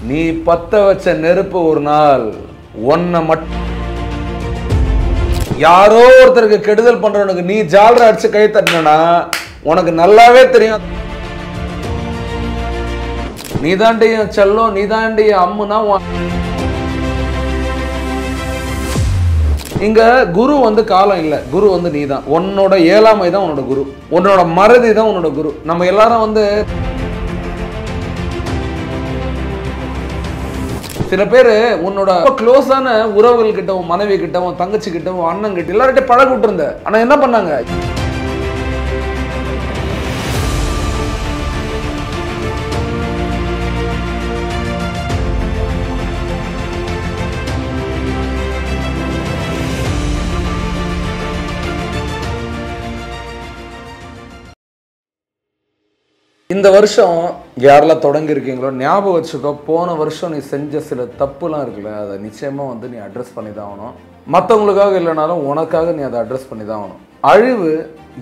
நீ பத்த வச்ச நெருப்பு ஒரு நாள் ஒன்ன மட்டும் யாரோ ஒருத்தருக்கு கெடுதல் பண்றவனுக்கு நீ ஜாலரை அடிச்சு கை தட்டினா உனக்கு நல்லாவே தெரியும். நீதாண்டிய செல்லம், நீதாண்டிய அம்முனா இங்க குரு வந்து காலம் இல்ல, குரு வந்து நீதான். உன்னோட ஏழாமை தான் உன்னோட குரு, உன்னோட மறதி தான் உன்னோட குரு. நம்ம எல்லாரும் வந்து சில பேர் உன்னோட க்ளோஸான உறவுகள் கிட்ட, உன் மனைவி கிட்ட, உன் தங்கச்சி கிட்ட, உன் அண்ணன் கிட்ட எல்லார்கிட்ட பழக விட்டுருந்த. ஆனா என்ன பண்ணாங்க? இந்த வருஷம் யாரெல்லாம் தொடங்கி இருக்கீங்களோ ஞாபகம் வச்சுக்கோ, போன வருஷம் நீ செஞ்ச சில தப்புலாம் இருக்குல்ல, அதை நிச்சயமா வந்து நீ அட்ரஸ் பண்ணி தான் ஆகணும். மற்றவங்களுக்காக இல்லைனாலும் உனக்காக நீ அதை அட்ரஸ் பண்ணி தான் ஆகணும். அழிவு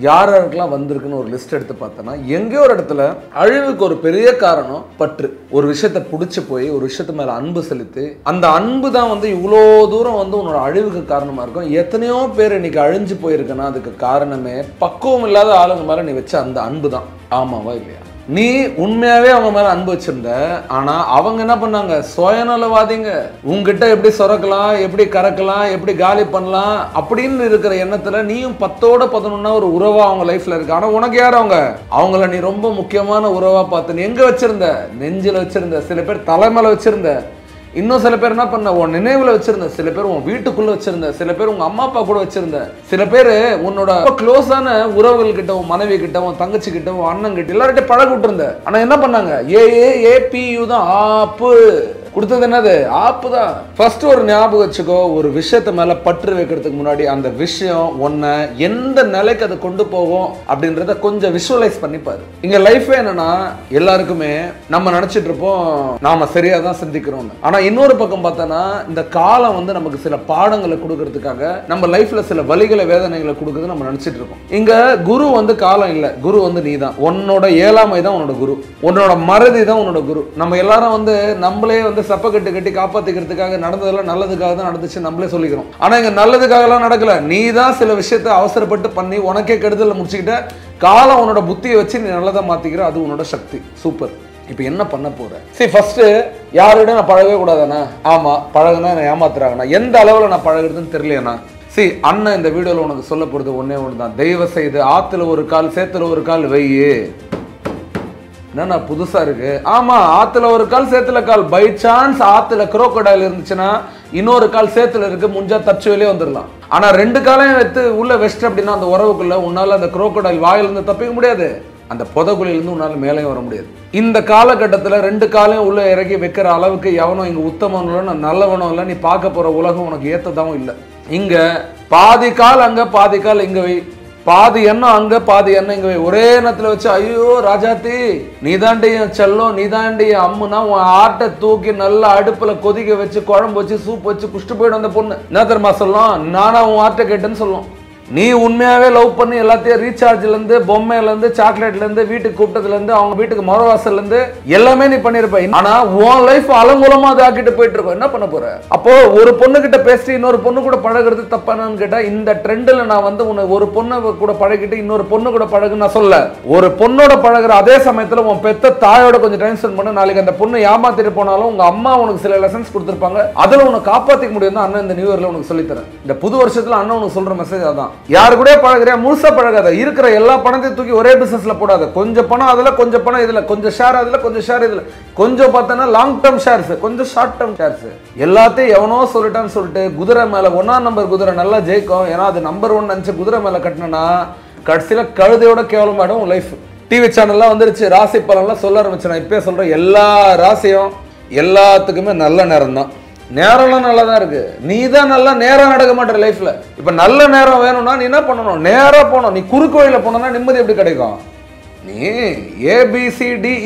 யாருக்கெல்லாம் வந்திருக்குன்னு ஒரு லிஸ்ட் எடுத்து பார்த்தோன்னா, எங்கேயோ ஒரு இடத்துல அழிவுக்கு ஒரு பெரிய காரணம் பற்று. ஒரு விஷயத்தை பிடிச்சி போய் ஒரு விஷயத்து மேலே அன்பு செலுத்தி, அந்த அன்பு தான் வந்து இவ்வளோ தூரம் வந்து உன்னோட அழிவுக்கு காரணமாக இருக்கும். எத்தனையோ பேர் இன்னைக்கு அழிஞ்சு போயிருக்குன்னா அதுக்கு காரணமே பக்குவம் இல்லாத ஆளுங்க மேலே நீ வச்ச அந்த அன்பு தான். ஆமாவா இல்லையா? நீ உண்மையாவே அவங்க மேல அன்பு வச்சிருந்த, ஆனா அவங்க என்ன பண்ணாங்க? சுயநலவாதிங்க. உங்ககிட்ட எப்படி சொரக்கலாம், எப்படி கறக்கலாம், எப்படி காலி பண்ணலாம் அப்படின்னு இருக்கிற எண்ணத்துல நீயும் 10-11 ஒரு உறவா அவங்க லைஃப்ல இருக்கு. ஆனா உனக்கு யார் அவங்க? அவங்கள நீ ரொம்ப முக்கியமான உறவா பார்த்து நீ எங்க வச்சிருந்த? நெஞ்சில வச்சிருந்த. சில பேர் தலைமையில வச்சிருந்த. இன்னும் சில பேர் என்ன பண்ண? உன் நினைவுல வச்சிருந்த. சில பேர் உன் வீட்டுக்குள்ள வச்சிருந்த. சில பேர் உங்க அம்மா அப்பா கூட வச்சிருந்த. சில பேர் உன்னோட க்ளோஸான உறவுகள் கிட்ட, உன் மனைவி கிட்ட, உன் தங்கச்சி கிட்ட, உன் அண்ணன் கிட்ட எல்லார்கிட்ட பழக விட்டுருந்த. ஆனா என்ன பண்ணாங்க? ஏபியு தான் ஆப்பு கொடுத்தது. என்னது? ஆப்பு தான். ஃபர்ஸ்ட் ஒரு ஞாபகம் வச்சுக்கோ, ஒரு விஷயத்த மேல பற்று வைக்கிறதுக்கு முன்னாடி அந்த விஷயம் உன்னை எந்த நிலைக்கு அதை கொண்டு போகும் அப்படின்றத கொஞ்சம் விஷுவலைஸ் பண்ணிப்பாரு. இங்க லைஃபே என்னன்னா, எல்லாருக்குமே நம்ம நினைச்சிட்டு இருப்போம் நாம சரியா தான் சிந்திக்கிறோம். ஆனா இன்னொரு பக்கம் பார்த்தோன்னா, இந்த காலம் வந்து நமக்கு சில பாடங்களை கொடுக்கறதுக்காக நம்ம லைஃப்ல சில வலிகளை, வேதனைகளை கொடுக்குறது நம்ம நினைச்சிட்டு இருக்கோம். இங்க குரு வந்து காலம் இல்ல, குரு வந்து நீ தான். உன்னோட ஏழாமை தான் உன்னோட குரு, உன்னோட மறதி தான் உன்னோட குரு. நம்ம எல்லாரும் வந்து நம்மளே வந்து சப்பக்கட்டு கட்டி காப்பாத்திக்கிறதுக்காக நடந்ததெல்லாம் நல்லதுக்காக தான் நடந்துச்சு நம்மளே சொல்லிக்கிறோம். ஆனா இங்க நல்லதுக்காக எல்லாம் நடக்கல. நீ தான் சில விஷயத்தை அவசரப்பட்டு பண்ணி உனக்கே கெடுதல் முடிச்சுக்கிட்ட. காலம் உன்னோட புத்தியை வச்சு நீ நல்லதா மாத்திக்கிற. அது உன்னோட சக்தி. சூப்பர். இப்ப என்ன பண்ண போற? சரி, ஃபர்ஸ்ட் யாரோட நான் பழகவே கூடாதானா? ஆமா, பழகுனா என்ன ஏமாத்துறாங்கண்ணா. எந்த அளவுல நான் பழகுறதுன்னு தெரியலையாண்ணா? சரி, அண்ணன் இந்த வீடியோல உனக்கு சொல்ல போறது ஒன்னே ஒண்ணுதான். தயவு செய்து ஆத்துல ஒரு கால் சேத்துல ஒரு கால் வெய்யு. என்ன புதுசா இருக்கு? ஆமா, ஆத்துல ஒரு கால் சேத்துல கால். பை சான்ஸ் ஆத்துல குரோக்கோடைல் இருந்துச்சுன்னா இன்னொரு கால் சேத்துல இருக்கு, முடிஞ்சா தற்செயலே வந்துடலாம். ஆனா 2 காலையும் எடுத்து உள்ள வெஸ்ட் அப்படின்னா அந்த உறவுக்குள்ள உன்னால அந்த குரோக்கோடைல் வாயிலிருந்து தப்பிக்க முடியாது, அந்த புதகுலிலிருந்து உன்னால மேலேயும் வர முடியாது. இந்த காலகட்டத்தில் 2 காலையும் உள்ள இறக்கி வைக்கிற அளவுக்கு எவனும் இங்க உத்தமனும் இல்லை, நல்லவனும் இல்லை. நீ பார்க்க போற உலகம் உனக்கு ஏத்ததாவும் இல்லை. இங்க பாதி கால் அங்க, பாதி கால் இங்க வை. பாதி எண்ணம் அங்க, பாதி எண்ணம் இங்க வை. ஒரே எண்ணத்துல வச்சு ஐயோ ராஜாத்தி நீதாண்டிய செல்லம், நீதாண்டிய அம்முனா உன் ஆட்டை தூக்கி நல்லா அடுப்புல கொதிக்க வச்சு குழம்பு வச்சு சூப் வச்சு குஷ்டு போயிடும் அந்த பொண்ணு. என்ன தெரியுமா சொல்லும்? நானா உன் ஆட்டை கேட்டேன்னு சொல்லும். நீ உண்மையாவே லவ் பண்ணி எல்லாத்தையும் ரீசார்ஜ்ல இருந்து, பொம்மையில இருந்து, சாக்லேட்ல இருந்து, வீட்டுக்கு கூப்பிட்டதுல இருந்து, அவங்க வீட்டுக்கு மரவாசல்ல இருந்து எல்லாமே நீ பண்ணிருப்ப. ஆனா உன் லைஃப் அலங்கோலமா அதை ஆக்கிட்டு போயிட்டு இருக்கோம். என்ன பண்ண போற? அப்போ ஒரு பொண்ணு கிட்ட பேசி இன்னொரு பொண்ணு கூட பழகிறது தப்பானு கேட்டா, இந்த ட்ரெண்ட்ல நான் வந்து உன்னை ஒரு பொண்ணு கூட பழகிட்டு இன்னொரு பொண்ணு கூட பழகுன்னு நான் சொல்ல. ஒரு பொண்ணோட பழகுற அதே சமயத்துல உன் பெத்த தாயோட கொஞ்சம் டைம் ஸ்பெண்ட் பண்ண. நாளைக்கு அந்த பொண்ணு ஏமாத்திட்டு போனாலும் உங்க அம்மா உனக்கு சில லெசன்ஸ் கொடுத்திருப்பாங்க, அதுல உனக்கு காப்பாத்திக்க முடியும். அண்ணன் இந்த நியூ இயர்ல உனக்கு சொல்லித்தரேன். இந்த புது வருஷத்துல அண்ணன் உனக்கு சொல்ற மெசேஜ் அதான். யாரு கூட பழகுறியா முழுசா பழகாத. இருக்கிற எல்லா பணத்தையும் தூக்கி ஒரே பிசினஸ்ல போடாத. கொஞ்சம் பணம் அதுல, கொஞ்சம் பணம் இதுல, கொஞ்சம் ஷேர் அதுல, கொஞ்சம் ஷேர் இதுல, கொஞ்சம் பார்த்தனா லாங் டர்ம் ஷேர்ஸ், கொஞ்சம் ஷார்ட் டர்ம் ஷேர்ஸ். எல்லாத்தையும் எவனோ சொல்லிட்டான்னு சொல்லிட்டு குதிரை மேல 1ஆம் நம்பர் குதிரை நல்லா ஜெயிக்கும், ஏன்னா அது நம்பர் 1 நினைச்சு குதிரை மேல கட்டினா கடைசியில கழுதையோட கேவலமாயிடும் லைஃப். டிவி சேனல்லாம் வந்துருச்சு, ராசி பலன்லாம் சொல்ல ஆரம்பிச்சு. நான் இப்பயே சொல்றேன், எல்லா ராசியும் எல்லாத்துக்குமே நல்ல நேரம் தான். நேரம்லாம் நல்லா தான் இருக்கு. நீ தான் நல்லா நேரம் நடக்க மாட்டேற லைஃப்ல. இப்ப நல்ல நேரம் வேணும்னா நீ என்ன பண்ணணும்? நேரா போகணும். நீ குறுக்கு வழியில போனோம்னா நிம்மதி எப்படி கிடைக்கும்? நீ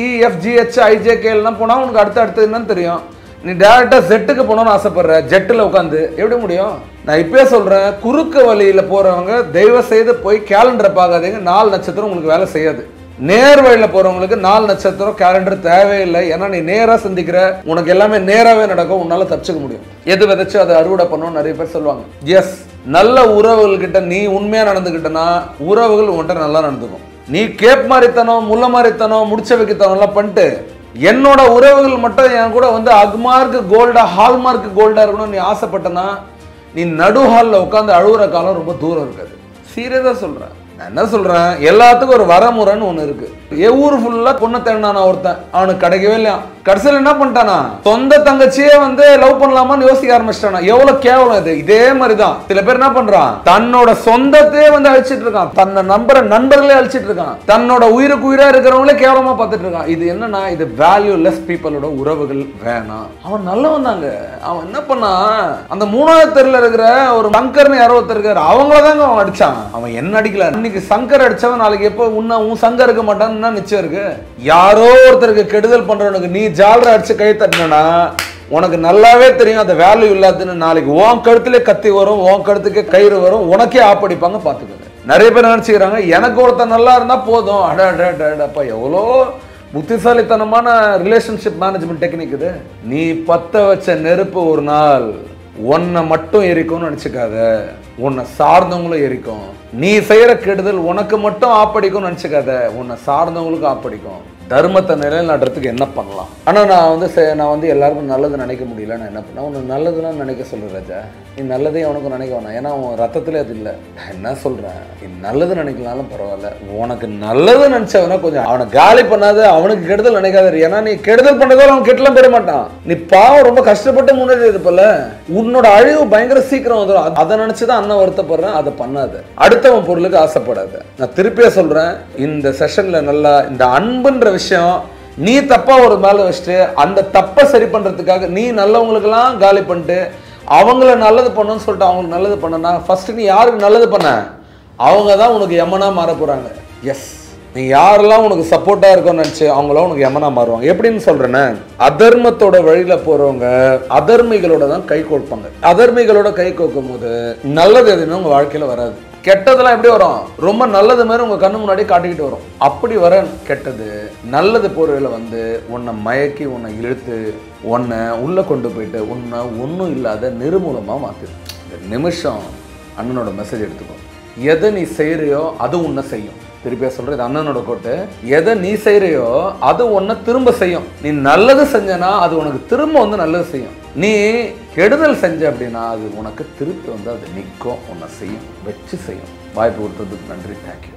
ABCDEFGHIJK எல்லாம் போனா உனக்கு அடுத்து என்னன்னு தெரியும். நீ டேரக்டா ஜெட்டுக்கு போனோம்னு ஆசைப்படுற, ஜெட்டுல உட்காந்து எப்படி முடியும்? நான் இப்பயே சொல்றேன், குறுக்கு வழியில போறவங்க தயவு செய்து போய் கேலண்டரை பார்க்காதீங்க. 4 நட்சத்திரம் உங்களுக்கு வேலை செய்யாது. நேர் வழியில போறவங்களுக்கு 4 நட்சத்திரம் கேலண்டர் தேவையில்லை. ஏன்னா நீ நேரா சந்திக்கிற, உனக்கு எல்லாமே நேராவே நடக்கும், உன்னால தப்பிச்சுக்க முடியும். எது விதைச்சு அதை அறுவடை பண்ணணும் நிறைய பேர் சொல்லுவாங்க. எஸ், நல்ல உறவுகள் கிட்ட நீ உண்மையா நடந்துகிட்டனா உறவுகள் உன்கிட்ட நல்லா நடந்துக்கும். நீ கேப் மாதிரித்தனம், முள்ள மாதிரித்தனம், முடிச்ச வைக்கத்தனம் எல்லாம் பண்ணிட்டு என்னோட உறவுகள் மட்டும் என் கூட வந்து அக்மார்க்கு கோல்டா, ஹால்மார்க்கு கோல்டா இருக்கணும்னு நீ ஆசைப்பட்டனா நீ நடுஹாலில் உட்காந்து அழுகுற காலம் ரொம்ப தூரம் இருக்காது. சீரியஸா சொல்றேன். நான் என்ன சொல்றேன், எல்லாத்துக்கும் ஒரு வரமுறைன்னு ஒண்ணு இருக்கு. ஊர் ஃபுல்லா பொண்ணு தேடினானா ஒருத்தன், அவனுக்கு கிடைக்கவே இல்லையா. கடைசியில் என்ன பண்ணிட்டானா, சொந்த தங்கச்சியே வந்து லவ் பண்ணலாமான்னு யோசிக்க ஆரம்பிச்சிட்டானா. எவ்வளவு கேவலம் இது. இதே மாதிரிதான் சில பேர் என்ன பண்றான், தன்னோட சொந்தத்தையே வந்து அழிச்சிட்டு இருக்கான், தன்னை நம்புற நண்பர்களே அழிச்சிட்டு இருக்கான், தன்னோட உயிருக்கு உயிரா இருக்கிறவங்களே கேவலமா பார்த்துட்டு இருக்கான். இது என்னன்னா, இது வேல்யூலெஸ் பீப்புளோட உறவுகள் வேணாம். அவன் நல்லவன் தாங்க. அவன் என்ன பண்ணா, அந்த 3வது தெருல இருக்கிற ஒரு சங்கர்னு யாரோ ஒருத்தர் இருக்காரு, அவங்களதாங்க அவன் அடிச்சான். அவன் என்ன அடிக்கல. இன்னைக்கு சங்கர் அடிச்சவன் நாளைக்கு எப்போ உன் சங்கர் இருக்க மாட்டான்னு நிச்சயம் இருக்கு. யாரோ ஒருத்தருக்கு கெடுதல் பண்றவனுக்கு நீ ஜாலரை அடிச்சு கை தட்டினா உனக்கு நல்லாவே தெரியும் அது வேல்யூ இல்லாதுன்னு. நாளைக்கு உன் கழுத்துல கத்தி வரும், உன் கழுத்துக்கே கயிறு வரும், உனக்கே ஆப்படிப்பாங்க. பாத்துக்கோங்க. நிறைய பேர் நினைச்சுக்கிறாங்க எனக்கு ஒருத்தர் நல்லா இருந்தா போதும். அடப்பா எவ்வளோ புத்திசாலித்தனமான ரிலேஷன்ஷிப் மேனேஜ்மெண்ட் டெக்னிக் இது. நீ பத்த வச்ச நெருப்பு ஒரு நாள் உன்னை மட்டும் எரிக்கும்னு நினைச்சுக்காத, உன்னை சார்ந்தவங்களும் எரிக்கும். நீ செய்யற கெடுதல் உனக்கு மட்டும் ஆப்படிக்கும்னு நினைச்சுக்காத, உன்னை சார்ந்தவங்களுக்கும் ஆப்படிக்கும். தர்மத்தை நிலைநாட்டுறதுக்கு என்ன பண்ணலாம்? ஆனா நான் வந்து எல்லாருக்கும் நல்லது நினைக்க முடியல. நான் என்ன பண்ண, உனக்கு நல்லதுலாம் நினைக்க சொல்லு ராஜா. நீ நல்லதே உனக்கு நினைக்க வேணாம். ஏன்னா உன் ரத்தத்திலே அது இல்லை. நான் என்ன சொல்றேன், நீ நல்லது நினைக்கலாலும் பரவாயில்ல, உனக்கு நல்லது நினைச்சவனா கொஞ்சம் அவனை காலி பண்ணாத, அவனுக்கு கெடுதல் நினைக்காத. ஏன்னா நீ கெடுதல் பண்ணதால அவன் கெட்டலாம் பெற மாட்டான். நீ பாவம் ரொம்ப கஷ்டப்பட்டு முன்னாடி இருப்பல, உன்னோட அழிவு பயங்கர சீக்கிரம் வந்துடும். அதை நினைச்சுதான் அண்ணன் வருத்தப்படுறேன். அதை பண்ணாத. அடுத்தவன் பொருளுக்கு ஆசைப்படாத. நான் திருப்பியே சொல்றேன், இந்த செஷன்ல நல்லா இந்த அன்புன்ற விஷயம் நீ தப்பா ஒரு மேல வச்சுட்டு அந்த தப்பை சரி பண்றதுக்காக நீ நல்லவங்களுக்கெல்லாம் காலி பண்ணிட்டு அவங்கள நல்லது பண்ணணும்னு சொல்லிட்டு அவங்களுக்கு நல்லது பண்ணனா, ஃபர்ஸ்ட் நீ யாருக்கு நல்லது பண்ண, அவங்க தான் உனக்கு யமனா மாற போறாங்க. எஸ், நீ யாரெல்லாம் உனக்கு சப்போர்ட்டா இருக்கும்னு நினைச்சு அவங்களாம் உனக்கு யமனா மாறுவாங்க. எப்படின்னு சொல்றேன்னா, அதர்மத்தோட வழியில போறவங்க அதர்மிகளோட தான் கை கோர்ப்பாங்க. அதர்மிகளோட கை கோர்க்கும் போது நல்லது எதுவுமே உங்க வாழ்க்கையில வராது. கெட்டதெல்லாம் எப்படி வரும், ரொம்ப நல்லது மாதிரி உங்க கண்ணு முன்னாடி காட்டிக்கிட்டு வரும். அப்படி வர கெட்டது நல்லது பொருளை வந்து உன்னை மயக்கி, உன்னை இழுத்து, உன்னை உள்ள கொண்டு போயிட்டு உன்னை ஒன்றும் இல்லாத நிர்மூலமா மாத்துது. இந்த நிமிஷம் அண்ணனோட மெசேஜ் எடுத்துக்கோ. எதை நீ செய்யறியோ அது உன்னை செய்யும். திருப்பியா சொல்ற, இது அண்ணனோட கோட்டு. எதை நீ செய்யறியோ அது உன்னை திரும்ப செய்யும். நீ நல்லது செஞ்சனா அது உனக்கு திரும்ப வந்து நல்லது செய்யும். நீ கெடுதல் செஞ்ச அப்படின்னா அது உனக்கு திருப்பி வந்து அது நிற்கும், உன்னை செய்யும், வச்சு செய்யும். வாய்ப்பு கொடுத்ததுக்கு நன்றி. தேங்க்யூ.